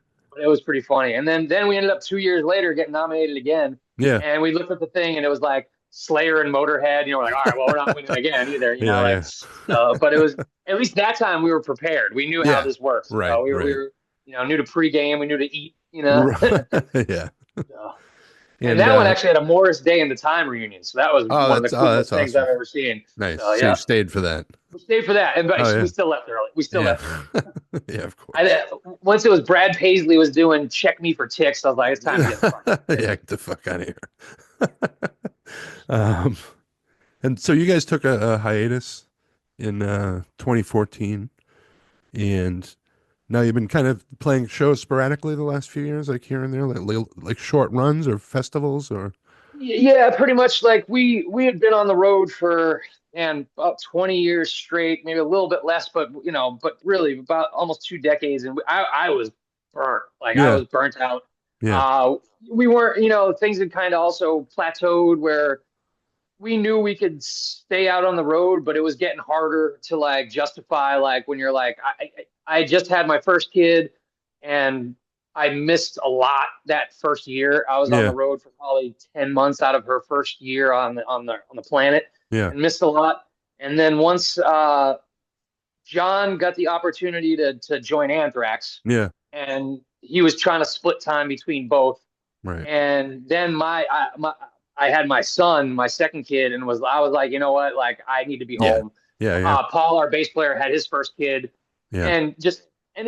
it was pretty funny. And then we ended up 2 years later getting nominated again. Yeah. And we looked at the thing, and it was like Slayer and Motorhead. We're like, all right, well, we're not winning again either. Yeah. Like, Yeah. but it was at least that time we were prepared. We knew how Yeah. this works. Right. We Right. were, knew to pregame. We knew to eat. Right. Yeah. So- and And that one actually had a Morris Day in the Time reunion. So that was oh, one of the that's coolest things awesome. I've ever seen. Nice. So, So yeah. you stayed for that. We stayed for that, and but Oh, yeah. we still left early. We still Yeah. left. Yeah, of course. Once it was Brad Paisley was doing "Check Me for Ticks," I was like, it's time to get the fuck out of here. Yeah, get the fuck out of here. um, and so you guys took a hiatus in 2014, and now you've been kind of playing shows sporadically the last few years, like here and there, like short runs or festivals or. Yeah, pretty much. Like we had been on the road for about 20 years straight, maybe a little bit less, but but really about almost 2 decades, and I was burnt. Like I Yeah. was burnt out. Yeah. We weren't, things had kind of also plateaued where we knew we could stay out on the road, but it was getting harder to like justify, like when you're like, I just had my first kid, and I missed a lot that first year. I was on Yeah. the road for probably 10 months out of her first year on the planet, Yeah. and missed a lot. And then once John got the opportunity to join Anthrax, Yeah. and he was trying to split time between both. Right. And then I had my son, my second kid, and I was like, you know what, like I need to be Yeah. home. Yeah. Yeah. Paul, our bass player, had his first kid, Yeah. and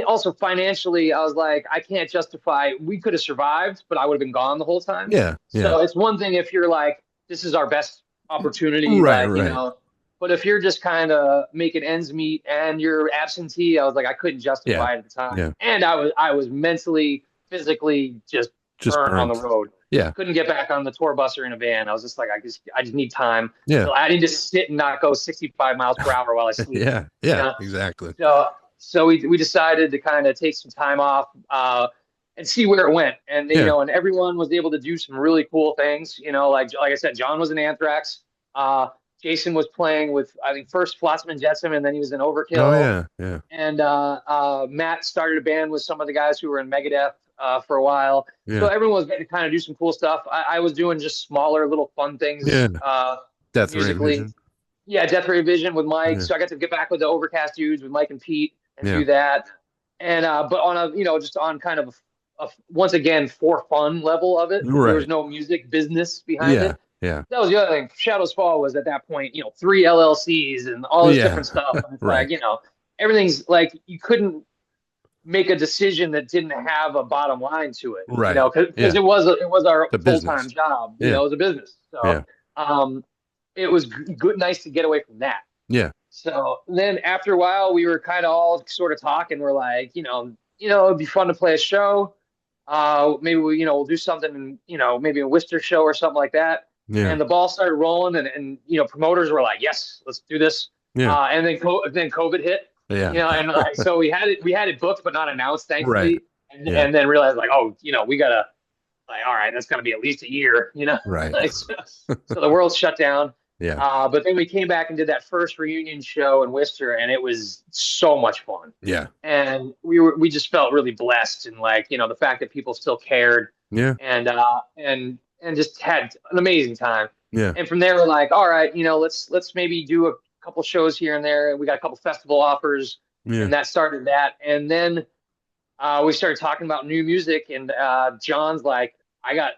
also financially, I was like, I can't justify. We could have survived, but I would have been gone the whole time. Yeah. So Yeah. it's one thing if you're like, this is our best opportunity, Right. like, Right. But if you're just kind of making ends meet and you're absentee, I was like, I couldn't justify it at the time, Yeah. and I was mentally, physically just burnt on the burnt. road. Yeah. Couldn't get back on the tour bus or in a van. I was just like, I just need time. Yeah. So I need to sit and not go 65 miles per hour while I sleep. Yeah. Yeah. Exactly. So so we decided to kind of take some time off and see where it went. And Yeah. and everyone was able to do some really cool things. Like I said, John was in Anthrax. Uh, Jason was playing with, I think, first Flotsam and Jetsam, and then he was in Oh Overkill. yeah. Yeah. And Matt started a band with some of the guys who were in Megadeth for a while. So Yeah. everyone was getting to kind of do some cool stuff. I was doing just smaller little fun Yeah. things Death Ray musically. Vision. Yeah, Death Ray Vision with Mike. Yeah. So I got to get back with the Overcast dudes with Mike and Pete and Yeah. do that. And but on a just on kind of once again for fun level of it. There was Right. no music business behind Yeah. it. Yeah. That was the other thing. Shadows Fall was at that point, three LLCs and all this Yeah. different stuff. And it's Right. like, everything's like you couldn't make a decision that didn't have a bottom line to it, Right. because Yeah. it was our The full time business. job, Yeah. it was a business. So Yeah. um, it was good, nice to get away from that. Yeah. So then after a while, we were kind of all sort of talking. We're like, it'd be fun to play a show. Maybe we'll do something, maybe a Worcester show or something like that. Yeah. And the ball started rolling, and promoters were like, yes, let's do this. Yeah. And then COVID hit, Yeah. and like so we had it booked but not announced, Right. thankfully. And, Yeah. and then realized like, oh, we gotta, like, all right, that's gonna be at least a year, Right. like, so the world shut down. Yeah. But then we came back and did that first reunion show in Worcester, and it was so much fun. Yeah. And we just felt really blessed, and like, the fact that people still cared, Yeah. and just had an amazing time. Yeah. And from there, we're like, all right, let's maybe do a couple shows here and there. We got a couple festival offers, Yeah. and that started that. And then we started talking about new music, and John's like, I got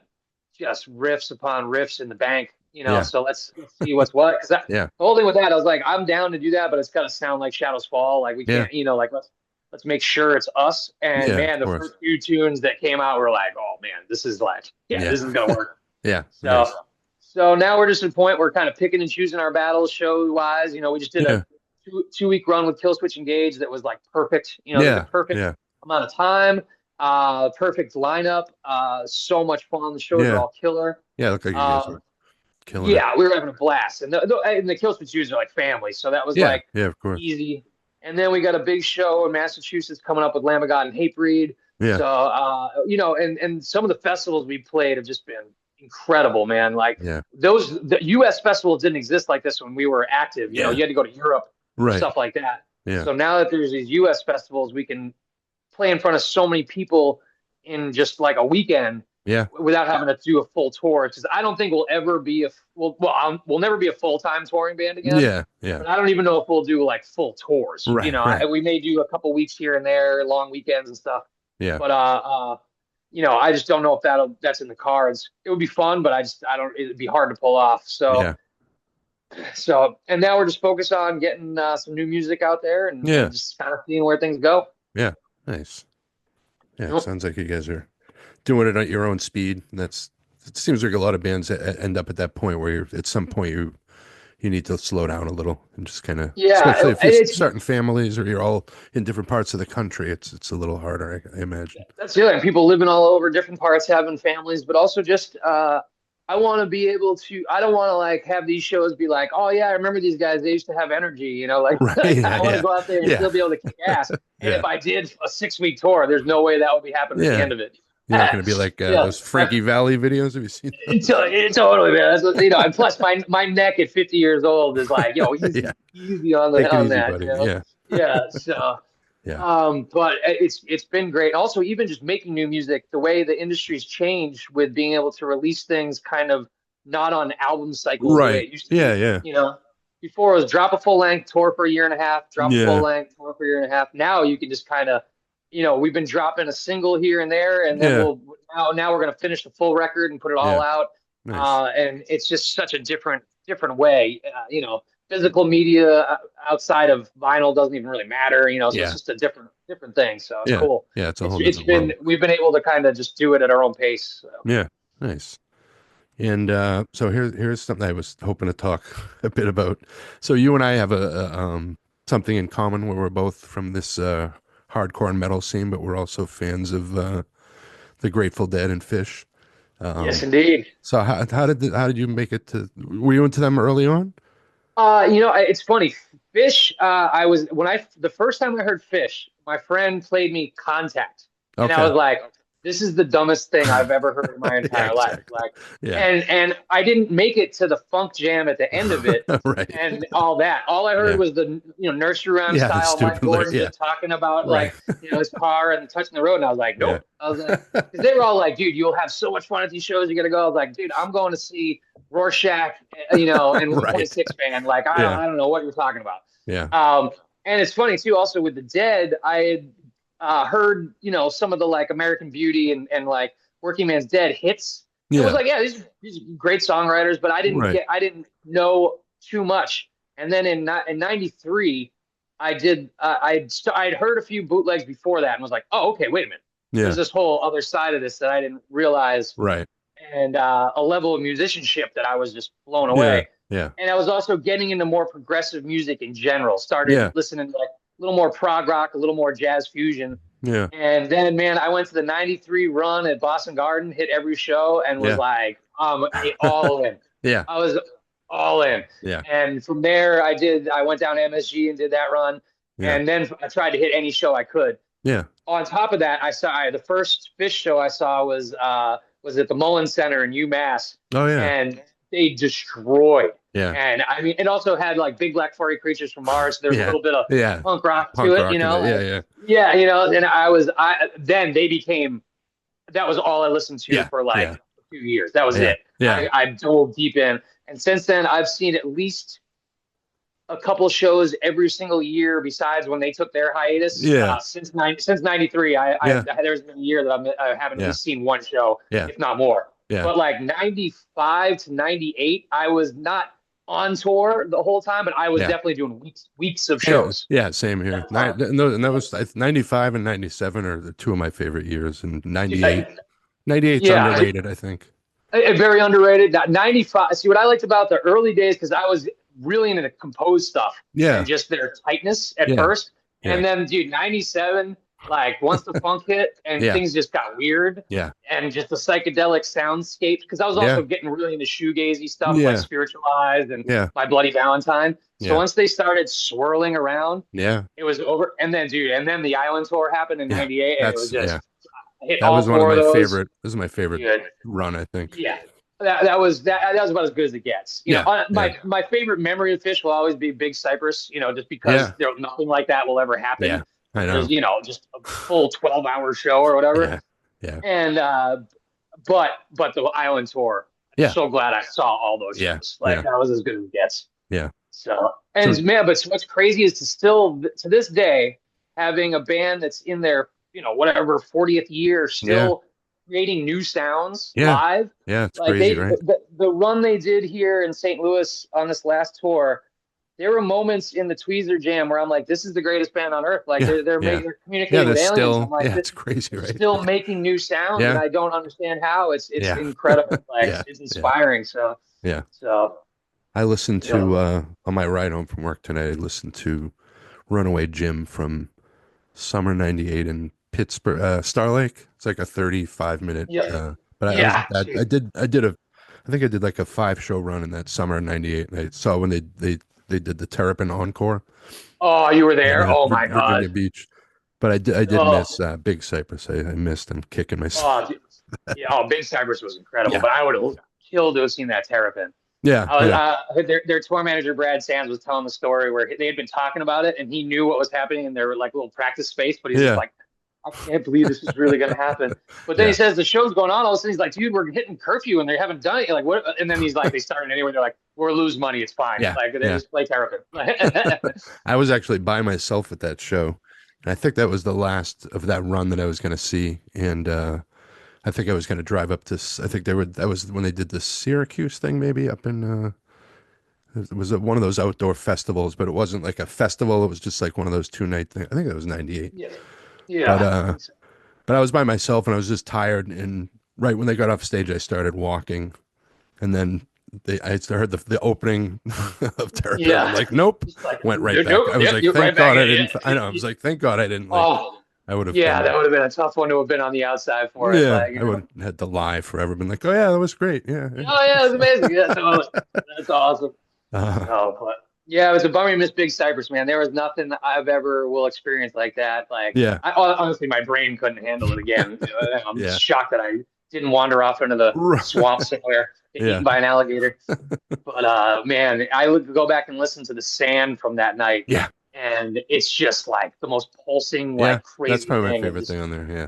just riffs upon riffs in the bank, Yeah. so let's see what's what. Because Yeah. the whole thing with that, I was like, I'm down to do that, but it's got to sound like Shadows Fall. Like we Yeah. can't, like let's make sure it's us. And Yeah. man, Of the course. first few tunes that came out were like, oh man, this is like, yeah, Yeah. this is gonna work. Yeah. So Nice. so now we're just at a point where we're kind of picking and choosing our battles show wise. We just did Yeah. a 2 week run with Killswitch Engage that was like perfect. Yeah. The perfect Yeah. amount of time, perfect lineup, so much fun. The shows Yeah. are all killer. Yeah. Look like you guys Um, were killing it. yeah, we were having a blast, and the Killswitch dudes are like family, so that was Yeah. like Yeah. Of course. easy. And then we got a big show in Massachusetts coming up with Lamb of God and Hatebreed. Yeah. So and some of the festivals we played have just been incredible, man. Like Yeah. the U.S. festivals didn't exist like this when we were active. Yeah. You had to go to Europe, Right. stuff like that. Yeah. So now that there's these U.S. festivals, we can play in front of so many people in just like a weekend. Yeah. Without having to do a full tour, because I don't think we'll ever be we'll never be a full-time touring band again. Yeah. Yeah. But I don't even know if we'll do like full tours. Right, right. We may do a couple weeks here and there, long weekends and stuff. Yeah. But I just don't know if that's in the cards. It would be fun, but I don't. It'd be hard to pull off. Yeah. And now we're just focused on getting some new music out there, and Yeah. just kind of seeing where things go. Yeah. Nice. Yeah. Yep. Sounds like you guys are doing it at your own speed. It seems like a lot of bands end up at that point where at some point you need to slow down a little and just kind of, Yeah, especially if you're it's starting families or you're all in different parts of the country, it's a little harder, I imagine. that's the other thing. People living all over different parts, having families, but also just I want to be able to. I don't want to like have these shows be like, oh yeah, I remember these guys. They used to have energy, like, Right. like, Yeah, I want to yeah. go out there and Yeah. still be able to kick ass. And Yeah. if I did a 6 week tour, there's no way that would be happening at Yeah. the end of it. You're not going to be like Yeah. those Frankie Valley videos. Have you seen those? Totally, man. That's what, and plus my neck at 50 years old is like, easy, Yeah. easy on Take it on easy, that. buddy. Yeah. Yeah. So. Yeah. But it's been great. Also, even just making new music, the way the industry's changed with being able to release things kind of not on album cycles the way Right. it used to Yeah. be. Yeah. Before it was drop a full length, tour for a year and a half, drop Yeah. a full length, tour for a year and a half. Now you can just kind of, we've been dropping a single here and there, and then Yeah. now we're gonna finish the full record and put it all Yeah. out. Nice. And it's just such a different way. Physical media outside of vinyl doesn't even really matter. So Yeah. it's just a different thing. So it's Yeah. cool. Yeah. It's a whole It's different been world. we've been able to kind of just do it at our own pace. So. Yeah. Nice. And so here's something I was hoping to talk a bit about. So you and I have something in common where we're both from this hardcore and metal scene, but we're also fans of the Grateful Dead and Phish. Yes, indeed. So how did you make it to? Were you into them early on? It's funny. Phish, I was when I the first time I heard Phish, my friend played me Contact, and I Okay. was like, "This is the dumbest thing I've ever heard in my Yeah, entire life." exactly. Like, Yeah. and I didn't make it to the funk jam at the end of it, Right. and all that. All I heard Yeah. was the nursery rhyme Yeah, the style Mike stupid lyric. Gordon Yeah. just talking about Right. like his car and touching the road, and I was like, Yeah. "Nope." I was like, because they were all like, "Dude, you'll have so much fun at these shows. You gotta go." I was like, "Dude, I'm going to see Rorschach, and Right. 126 band. Like, Yeah. I don't know what you're talking about." Yeah. Um, and it's funny too, also with the Dead, I had heard, some of the like American Beauty and like Working Man's Dead hits. And was Yeah. like, yeah, these are great songwriters, but Right. I didn't know too much. And then in '93, I did I'd heard a few bootlegs before that and was like, oh, okay, wait a minute. There's Yeah. this whole other side of this that I didn't realize, Right. and a level of musicianship that I was just blown Yeah. away. Yeah. And I was also getting into more progressive music in general. Started Yeah. listening to like a little more prog rock, a little more jazz fusion. Yeah. And then, man, I went to the '93 run at Boston Garden, hit every show, and was Yeah. like, all in. Yeah. I was all in. Yeah. And from there, I went down to MSG and did that run. Yeah. And then I tried to hit any show I could. Yeah. On top of that, the first Phish show I saw was at the Mullen Center in UMass, Oh yeah. and they destroyed. Yeah. And I mean, it also had like Big Black Furry Creatures from Mars. There's a Yeah. little bit of Yeah. punk rock to Punk it, rock in it. Yeah. Yeah. yeah, and then they became, that was all I listened to Yeah. for like Yeah. a few years. That was Yeah. it. Yeah. I dove deep in. And since then, I've seen at least a couple shows every single year besides when they took their hiatus. Yeah. Since '93, Yeah. there's been a year that I haven't at Yeah. least seen one show, Yeah. if not more. Yeah. But like '95 to '98, I was not on tour the whole time, but I was Yeah. definitely doing weeks of Yeah. shows. Yeah. Same here. And that was 95 and 97 are the two of my favorite years. And 98. 98's Yeah, underrated, I think. very underrated. 95. See, what I liked about the early days, because I was really into the composed stuff Yeah. and just their tightness at Yeah. first. Yeah. And then, dude, '97, like once the funk hit and Yeah. things just got weird Yeah. and just the psychedelic soundscapes, because I was also Yeah. getting really into shoegazy stuff Yeah. like Spiritualized and Yeah. My Bloody Valentine. So Yeah. once they started swirling around, Yeah. it was over. And then, dude, the Island tour happened in Yeah. '98, and it was just, Yeah. I hit That all was one of four my those. favorite. This is my favorite Good. run, I think. Yeah. That was about as good as it gets. Yeah, My favorite memory of Phish will always be Big Cypress, just because nothing like that will ever happen. Yeah, I know. There's, just a full 12-hour show or whatever. Yeah. Yeah. And but the Island tour, Yeah. I'm so glad I saw all those Yeah. shows. Like Yeah. that was as good as it gets. Yeah. So man, but what's crazy is to this day having a band that's in their, whatever 40th year still creating new sounds live. Yeah, it's Like crazy, right? the run they did here in St. Louis on this last tour, there were moments in the Tweezer Jam where I'm like, this is the greatest band on earth. Like they're communicating with aliens. I'm like, it's crazy, right? Still making new sounds, and I don't understand how. It's incredible. Like it's inspiring. So yeah. So I listened to on my ride home from work today, I listened to Runaway Jim from summer '98 in Pittsburgh, Star Lake. It's like a 35-minute but I think I did like a 5-show run in that summer of '98. And I saw when they did the Terrapin Encore. Oh, you were there? Oh my Virginia God. Beach. But I did miss Big Cypress. I missed him kicking myself. Big Cypress was incredible, but I would have killed to have seen that Terrapin. Yeah. Their tour manager Brad Sands was telling the story where they had been talking about it, and he knew what was happening in their like little practice space, but he's just like, I can't believe this is really going to happen. But then he says the show's going on. All of a sudden he's like, dude, we're hitting curfew and they haven't done it. Like what? And then he's like, they started anyway. They're like, we'll lose money. It's fine. Like they just play Terrapin. I was actually by myself at that show, and I think that was the last of that run that I was going to see. And I think I was going to drive up to. I think that was when they did the Syracuse thing, maybe up in. It was one of those outdoor festivals, but it wasn't like a festival. It was just like one of those 2-night things. I think that was '98. Yeah. But I was by myself and I was just tired. And right when they got off stage, I started walking, and then I heard the opening of Terrapin. Yeah. I'm like, nope. Like, went right back. I was like, thank God I didn't. I know. I was like, thank God I didn't. I would have. Yeah, that would have been a tough one to have been on the outside for. Yeah, I would have had to lie forever. Been like, oh yeah, that was great. Yeah. Oh yeah, it was amazing. Yeah, that's awesome. Yeah, it was a bummer you missed Big Cypress, man. There was nothing I've ever will experience like that. Like, Yeah. honestly, my brain couldn't handle it again. I'm Yeah. shocked that I didn't wander off into the swamp somewhere, get Yeah. eaten by an alligator. But man, I would go back and listen to the sand from that night, Yeah. and it's just like the most pulsing, Yeah. like That's crazy probably my thing. It favorite just thing on there. Yeah.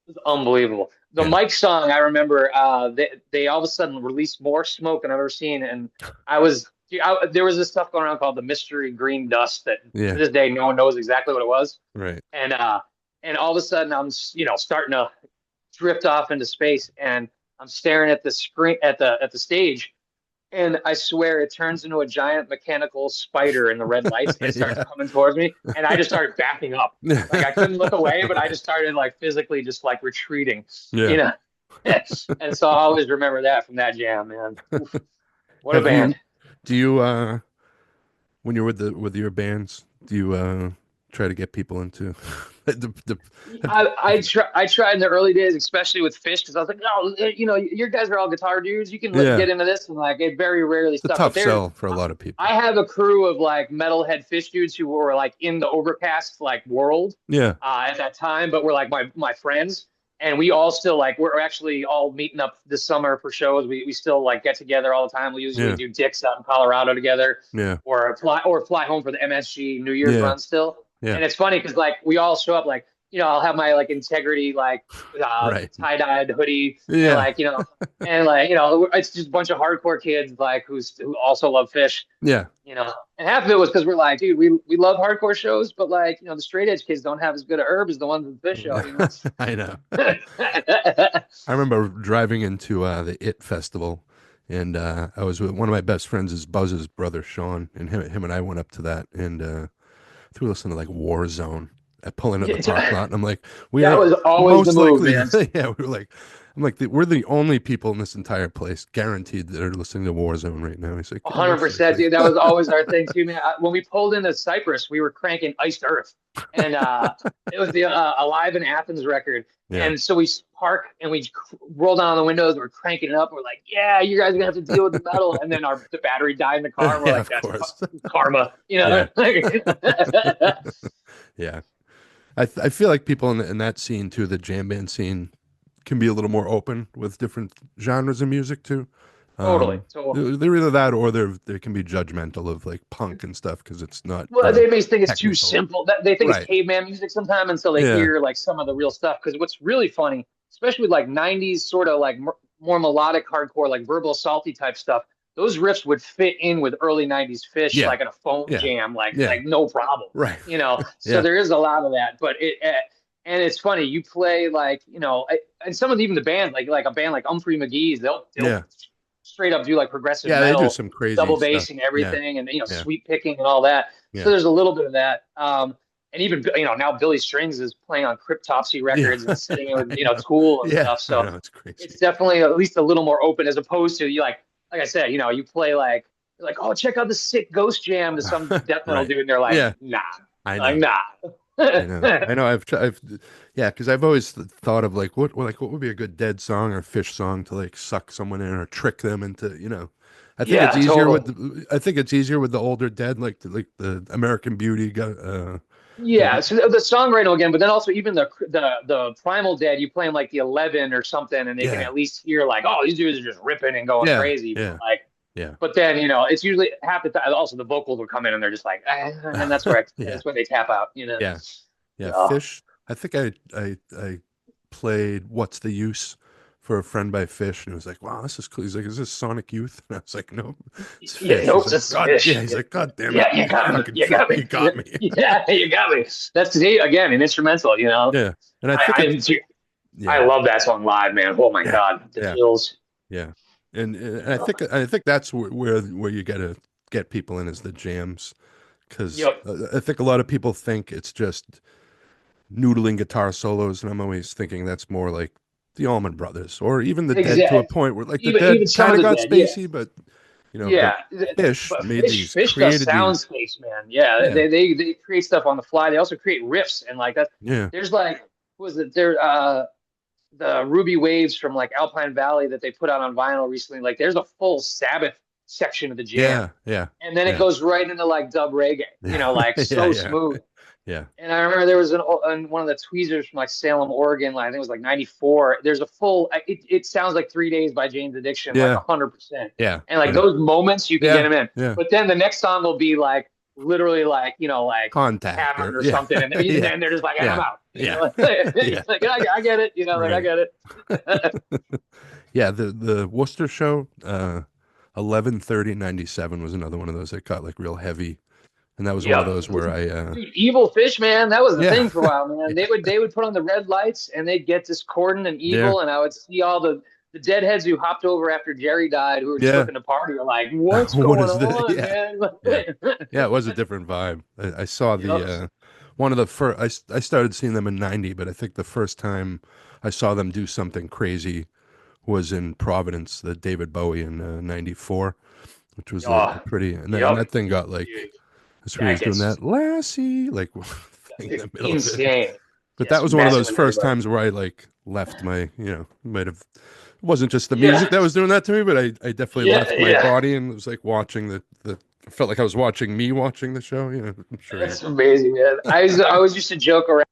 was unbelievable. The Yeah. Mike song, I remember, they all of a sudden released more smoke than I've ever seen, and I was there was this stuff going around called the mystery green dust that to Yeah. this day no one knows exactly what it was, Right. and all of a sudden I'm starting to drift off into space, and I'm staring at the screen at the stage, and I swear it turns into a giant mechanical spider in the red lights and it starts Yeah. coming towards me. And I just started backing up. Like I couldn't look away, but I just started like physically just like retreating, you Yeah. know? And so I always remember that from that jam, man. Oof, what a Have band. you do you when you're with the with your bands, do you try to get people into the have, I tried in the early days, especially with Phish, because I was like, no, your guys are all guitar dudes. You can yeah, get into this, and like it very rarely it's a stuck. But tough sell for a lot of people. I have a crew of like metalhead Phish dudes who were like in the Overcast like world Yeah. at that time, but we're like my friends, and we all still like we're actually all meeting up this summer for shows. We still like get together all the time. We usually Yeah. do Dicks out in Colorado together, Yeah. or fly home for the MSG New Year's Yeah. run still. Yeah. And it's funny because like we all show up like I'll have my like integrity like Right. tie-dyed hoodie and Yeah. like and like it's just a bunch of hardcore kids like who also love Phish, Yeah. and half of it was because we're like, dude, we love hardcore shows, but like, the straight edge kids don't have as good a herb as the ones in the Phish show. I know. Yeah, I remember driving into the IT festival, and I was with one of my best friends is Buzz's brother Sean, and him and I went up to that, and we listened to like Warzone. I pull into the parking lot, and I'm like, we that are was always the most move, likely, man. yeah, we were like, I'm like, we're the only people in this entire place guaranteed that are listening to Warzone right now. He's like, yeah, 100%, seriously. dude. That was always our thing too, man. When we pulled into Cyprus, we were cranking Iced Earth, and it was the Alive in Athens record. Yeah. And so we park and we roll down the windows. We're cranking it up. We're like, "Yeah, you guys are gonna have to deal with the metal." And then the battery died in the car, and we're Yeah, like, of "That's course. karma," Yeah. Yeah. I feel like people in that scene too, the jam band scene, can be a little more open with different genres of music too. Totally. So, They're either that or they can be judgmental of like punk and stuff because it's not, well, they may think it's too technical. simple. That they think it's Right. caveman music sometimes until they Yeah. hear like some of the real stuff. Because what's really funny, especially with like '90s sort of like more melodic hardcore, like verbal salty type stuff, those riffs would fit in with early '90s Phish, Yeah. like in a phone Yeah. jam, Yeah. like no problem. Right. So Yeah. there is a lot of that. But and it's funny. You play like and some of even the band like a band like Humphrey McGee's, they'll Yeah. straight up do like progressive Yeah. They do metal, some crazy double stuff. bassing Yeah. everything, and Yeah. sweep picking and all that. So Yeah. there's a little bit of that. And even now Billy Strings is playing on Cryptopsy Yeah. Records and sitting in with I know. Tool and Yeah. stuff. I So know. It's crazy. it's definitely at least a little more open as opposed to you like I said, you play like you're like, oh, check out the sick Ghost Jam to some death metal Right. dude, and they're like, Yeah. nah, I like know. I know. nah. I know. Yeah, because I've always thought of like what would be a good Dead song or Fish song to like suck someone in or trick them into. I think it's Yeah, easier totally. with the older Dead, like the American Beauty guy. Yeah, so the songwriting again, but then also even the Primal Dead, you play them like the 11 or something, and they can Yeah, at least hear like, oh, these dudes are just ripping and going yeah, crazy. But yeah, like, yeah, but then it's usually half the time. Also, the vocals will come in and they're just like, and yeah, that's when they tap out. yeah, yeah. So Fish. I think I played "What's the Use" for a friend by Fish, and he was like, "Wow, this is cool." He's like, "Is this Sonic Youth?" And I was like, "No, it's yeah, Fish." nope, He's like, it's "God, yeah." Fish. He's like, "God damn it, Yeah, you you got me. fucking You got me. you got me." Yeah, you got me. That's again an instrumental. Yeah, and I think it's I I yeah, love that song live, man. Oh my yeah, God, the yeah. chills. Yeah, and I think that's where you gotta get people in is the jams because Yep, I think a lot of people think it's just noodling guitar solos, and I'm always thinking that's more like the Allman Brothers or even the Dead to a exactly. point where like the Even Dead some kind of of the got dead, yeah. spacey, but Yeah, Fish but made Fish these Fish does created sound these space, man. Yeah, yeah they create stuff on the fly. They also create riffs and like that. yeah There's like what was it there the Ruby Waves from like Alpine Valley that they put out on vinyl recently. Like there's a full Sabbath section of the jam. Yeah, yeah, And then it yeah, goes right into like dub reggae, yeah, like yeah, so yeah, smooth. yeah, And I remember there was one of the tweezers from like Salem, Oregon, like I think it was like '94. There's a full, it sounds like 3 Days by Jane's Addiction, like yeah, 100%. yeah, And like yeah, those moments, you can get yeah, them in. yeah. But then the next song will be like literally like, like Contact Heaven or or yeah, something. And yeah, then they're just like, I'm yeah, out. yeah, yeah. Like, I get it, like I Right. get it. Yeah, the Worcester show, 11/30/97 was another one of those that got like real heavy, and that was one of Yep. those where I Dude, Evil Fish, man, that was the yeah, thing for a while, man. yeah, They would put on the red lights and they'd get discordant and yeah, evil, and I would see all the deadheads who hopped over after Jerry died, who were just yeah. looking to party. Are like, what's What going is the on, yeah, man? yeah, yeah, it was a different vibe. I saw the Yep. one of the first I started seeing them in 90, but I think the first time I saw them do something crazy was in Providence, the David Bowie in 94, which was a Oh, pretty and yep. that thing got like Dude, as he that was doing gets that Lassie like thing in the middle of it. insane. But that Gets was one of messing those with first everybody. times where I like left my, might have it wasn't just the music Yeah, that was doing that to me, but I definitely yeah, left my yeah. body and was like watching the I felt like I was watching me watching the show. I'm sure you. That's amazing, man. I always used to joke around.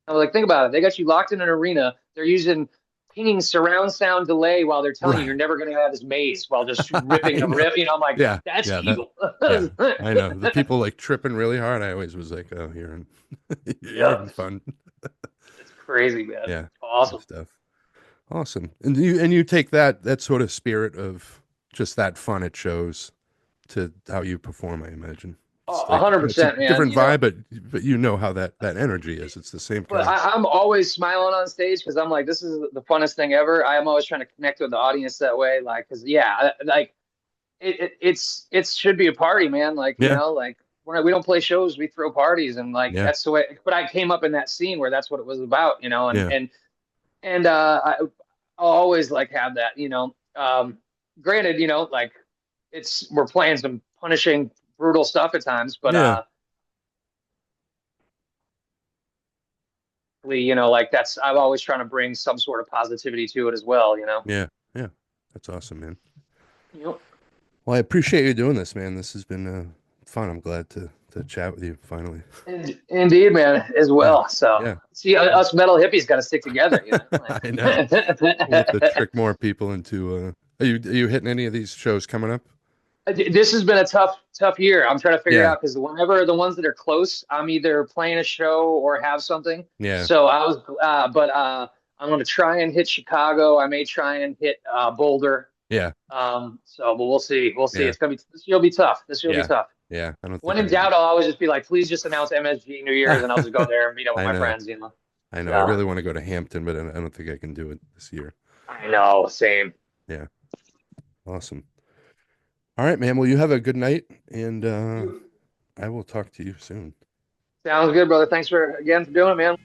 I was like, think about it. They got you locked in an arena. They're using pinging surround sound delay while they're telling you Right. you're never going to have this maze while just ripping I the know. riff. I'm like, Yeah. that's Yeah. That. evil. Yeah. I know. The people like tripping really hard. I always was like, oh, you're Yep. having fun. It's crazy, man. Yeah. Good Awesome. stuff. Awesome. And you take that sort of spirit of just that fun it shows to how you perform, I imagine. It's A like hundred it's a percent, man. different vibe, but you know how that energy is. It's the same But kind. I'm always smiling on stage because I'm like, this is the funnest thing ever. I'm always trying to connect with the audience that way. Like, cause yeah, like it should be a party, man. Like, Yeah. like we don't play shows, we throw parties, and like Yeah. that's the way. But I came up in that scene where that's what it was about, and Yeah. I'll always like have that, Granted, like we're playing some punishing, brutal stuff at times, but Yeah. like that's I'm always trying to bring some sort of positivity to it as well. Yeah. Yeah. That's awesome, man. Yep. Well, I appreciate you doing this, man. This has been fun. I'm glad to chat with you finally. Indeed, man, as Yeah. well. So, Yeah. see, us metal hippies got to stick together, I know. We'll have to trick more people into are you hitting any of these shows coming up? This has been a tough year. I'm trying to figure it Yeah. out because whenever the ones that are close, I'm either playing a show or have something. Yeah. So I'm going to try and hit Chicago. I may try and hit Boulder. Yeah. But we'll see. We'll see. Yeah. It's gonna be this year will be tough. This year will be Yeah. tough. Yeah. I don't When think in doubt, I'll always just be like, please just announce MSG New Year's, and I'll just go there and meet up with I my know. friends. I know. I So really want to go to Hampton, but I don't think I can do it this year. I know, same. Yeah. Awesome. All right, man. Well, you have a good night, and I will talk to you soon. Sounds good, brother. Thanks for again for doing it, man.